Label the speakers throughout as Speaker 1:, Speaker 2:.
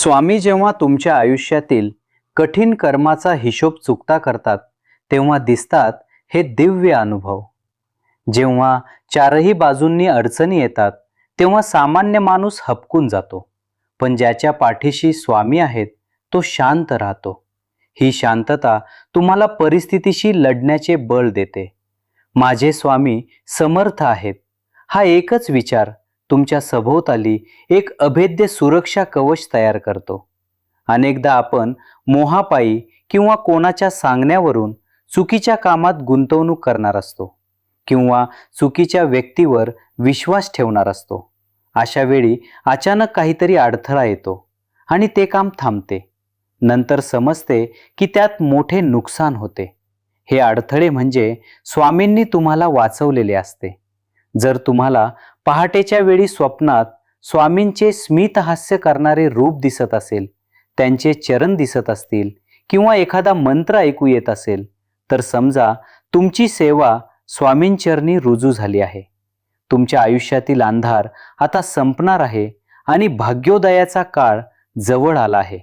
Speaker 1: स्वामी जेव्हा तुमच्या आयुष्यातील कठीण कर्माचा हिशोब चुकता करतात तेव्हा दिसतात हे दिव्य अनुभव. जेव्हा चारही बाजूंनी अडचणी येतात तेव्हा सामान्य माणूस हबकून जातो, पण ज्याच्या पाठीशी स्वामी आहेत तो शांत राहतो. ही शांतता तुम्हाला परिस्थितीशी लढण्याचे बळ देते. माझे स्वामी समर्थ आहेत हा एकच विचार तुमच्या सभोवताली एक अभेद्य सुरक्षा कवच तयार करतो. अनेकदा आपण मोहापायी किंवा कोणाच्या सांगण्यावरून चुकीच्या कामात गुंतवणूक करणार असतो किंवा चुकीच्या व्यक्तीवर विश्वास ठेवणार असतो. अशा वेळी अचानक काहीतरी अडथळा येतो आणि ते काम थांबते. नंतर समजते की त्यात मोठे नुकसान होते. हे अडथळे म्हणजे स्वामींनी तुम्हाला वाचवलेले असते. जर तुम्हाला पहाटेच्या वेळी स्वप्नात स्वामींचे स्मितहास्य करणारे रूप दिसत असेल, त्यांचे चरण दिसत असतील किंवा एखादा मंत्र ऐकू येत असेल, तर समजा तुमची सेवा स्वामींचरणी रुजू झाली आहे. तुमच्या आयुष्यातील अंधार आता संपणार आहे आणि भाग्योदयाचा काळ जवळ आला आहे.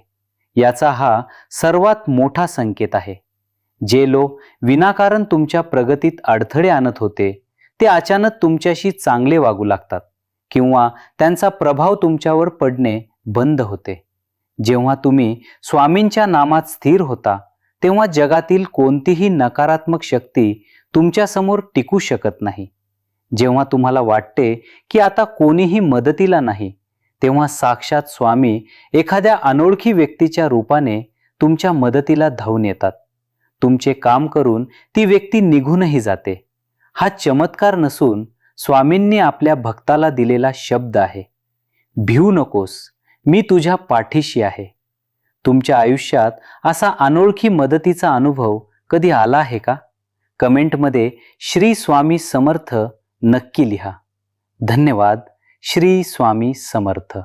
Speaker 1: याचा हा सर्वात मोठा संकेत आहे. जे लोक विनाकारण तुमच्या प्रगतीत अडथळे आणत होते ते अचानक तुमच्याशी चांगले वागू लागतात किंवा त्यांचा प्रभाव तुमच्यावर पडणे बंद होते. जेव्हा तुम्ही स्वामींच्या नामात स्थिर होता तेव्हा जगातील कोणतीही नकारात्मक शक्ती तुमच्यासमोर टिकू शकत नाही. जेव्हा तुम्हाला वाटते की आता कोणीही मदतीला नाही, तेव्हा साक्षात स्वामी एखाद्या अनोळखी व्यक्तीच्या रूपाने तुमच्या मदतीला धावून येतात. तुमचे काम करून ती व्यक्ती निघूनही जाते. हा चमत्कार नसून स्वामींनी आपल्या भक्ताला दिलेला शब्द आहे. भिवू नकोस, मी तुझ्या पाठीशी आहे. तुमच्या आयुष्यात असा अनोळखी मदतीचा अनुभव कधी आला आहे का? कमेंटमध्ये श्री स्वामी समर्थ नक्की लिहा. धन्यवाद. श्री स्वामी समर्थ.